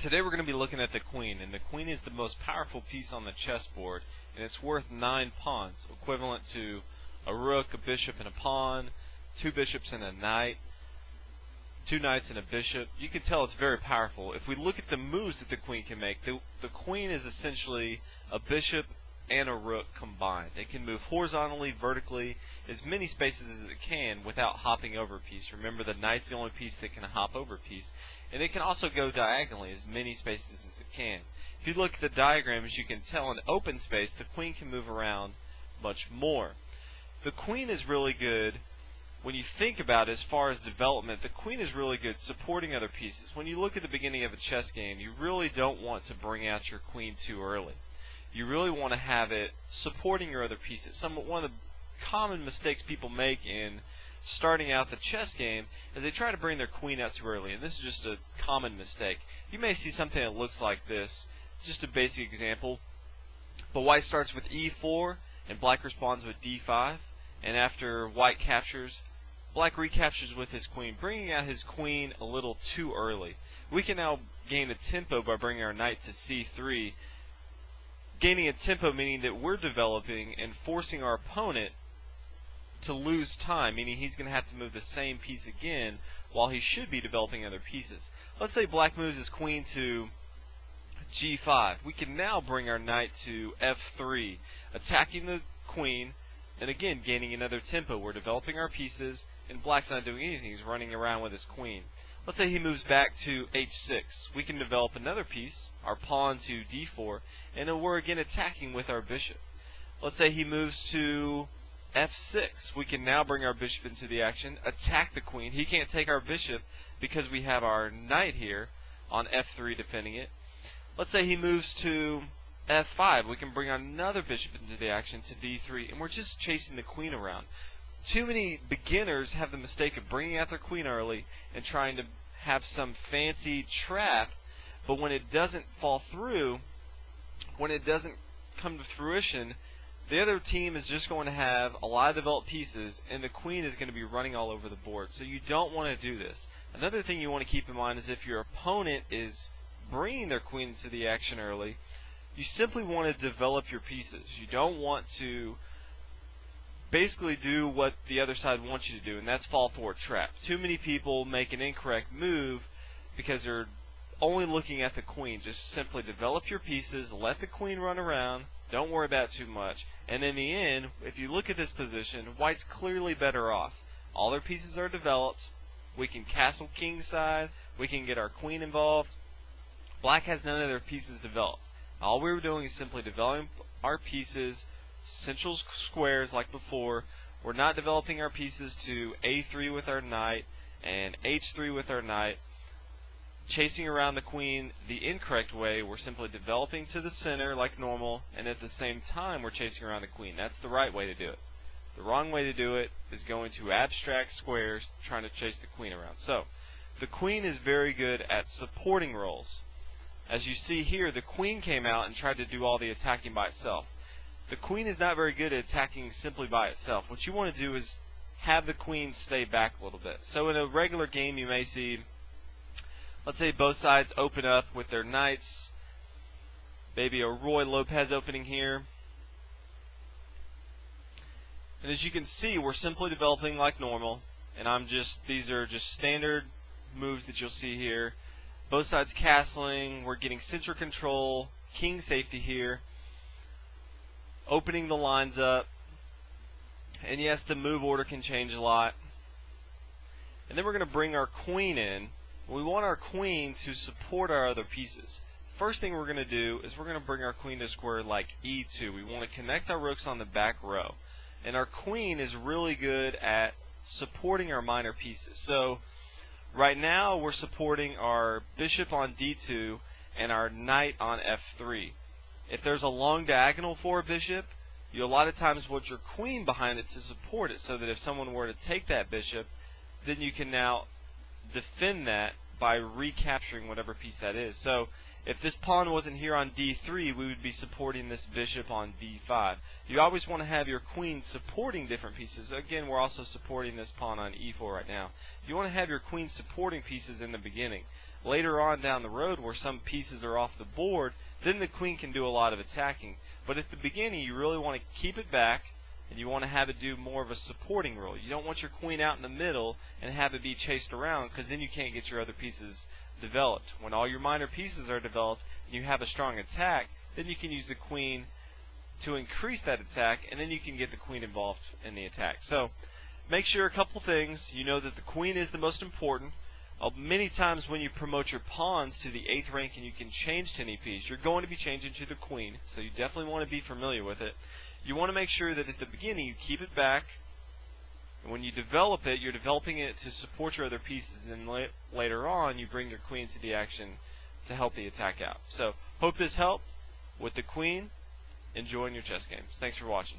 Today we're going to be looking at the queen, and the queen is the most powerful piece on the chessboard, and it's worth 9 pawns, equivalent to a rook, a bishop, and a pawn, 2 bishops and a knight, 2 knights and a bishop. You can tell it's very powerful. If we look at the moves that the queen can make, the queen is essentially a bishop and a rook combined. It can move horizontally, vertically, as many spaces as it can without hopping over a piece. Remember, the knight's the only piece that can hop over a piece. And it can also go diagonally as many spaces as it can. If you look at the diagram, as you can tell, in open space, the queen can move around much more. The queen is really good, when you think about it, as far as development, the queen is really good supporting other pieces. When you look at the beginning of a chess game, you really don't want to bring out your queen too early. You really want to have it supporting your other pieces. One of the common mistakes people make in starting out the chess game is they try to bring their queen out too early, and this is just a common mistake. You may see something that looks like this, just a basic example, but white starts with e4 and black responds with d5, and after white captures, black recaptures with his queen, bringing out his queen a little too early. We can now gain a tempo by bringing our knight to c3, gaining a tempo meaning that we're developing and forcing our opponent to lose time, meaning he's going to have to move the same piece again while he should be developing other pieces. Let's say black moves his queen to g5. We can now bring our knight to f3, attacking the queen, and again gaining another tempo. We're developing our pieces, and black's not doing anything. He's running around with his queen. Let's say he moves back to h6. We can develop another piece, our pawn to d4, and then we're again attacking with our bishop. Let's say he moves to f6. We can now bring our bishop into the action, attack the queen. He can't take our bishop because we have our knight here on f3 defending it. Let's say he moves to f5. We can bring another bishop into the action to d3, and we're just chasing the queen around. Too many beginners have the mistake of bringing out their queen early and trying to have some fancy trap, but when it doesn't fall through, when it doesn't come to fruition, the other team is just going to have a lot of developed pieces, and the queen is going to be running all over the board. So you don't want to do this. Another thing you want to keep in mind is if your opponent is bringing their queen into the action early, you simply want to develop your pieces. You don't want to basically do what the other side wants you to do, and that's fall for a trap. Too many people make an incorrect move because they're only looking at the queen. Just simply develop your pieces, let the queen run around, don't worry about it too much, and in the end, if you look at this position, white's clearly better off. All their pieces are developed. We can castle kingside, we can get our queen involved. Black has none of their pieces developed. All we were doing is simply developing our pieces, central squares like before. We're not developing our pieces to a3 with our knight and h3 with our knight, chasing around the queen the incorrect way. We're simply developing to the center like normal, and at the same time we're chasing around the queen. That's the right way to do it. The wrong way to do it is going to abstract squares trying to chase the queen around. So the queen is very good at supporting roles. As you see here, the queen came out and tried to do all the attacking by itself. The queen is not very good at attacking simply by itself. What you want to do is have the queen stay back a little bit. So in a regular game you may see, let's say both sides open up with their knights, maybe a Roy Lopez opening here. And as you can see, we're simply developing like normal, and these are just standard moves that you'll see here. Both sides castling, we're getting center control, king safety here, opening the lines up, and yes, the move order can change a lot. And then we're going to bring our queen in. We want our queen to support our other pieces. First thing we're going to do is we're going to bring our queen to square like e2. We want to connect our rooks on the back row. And our queen is really good at supporting our minor pieces. So right now we're supporting our bishop on d2 and our knight on f3. If there's a long diagonal for a bishop, you a lot of times want your queen behind it to support it, so that if someone were to take that bishop, then you can now defend that by recapturing whatever piece that is. So if this pawn wasn't here on d3, we would be supporting this bishop on b5. You always want to have your queen supporting different pieces. Again, we're also supporting this pawn on e4 right now. You want to have your queen supporting pieces in the beginning. Later on down the road where some pieces are off the board, then the queen can do a lot of attacking. But at the beginning, you really want to keep it back, and you want to have it do more of a supporting role. You don't want your queen out in the middle and have it be chased around, because then you can't get your other pieces developed. When all your minor pieces are developed and you have a strong attack, then you can use the queen to increase that attack, and then you can get the queen involved in the attack. So make sure a couple things. You know that the queen is the most important. Many times when you promote your pawns to the 8th rank and you can change to any piece, you're going to be changing to the queen, so you definitely want to be familiar with it. You want to make sure that at the beginning you keep it back, and when you develop it, you're developing it to support your other pieces, and later on you bring your queen to the action to help the attack out. So hope this helped with the queen. Enjoying your chess games. Thanks for watching.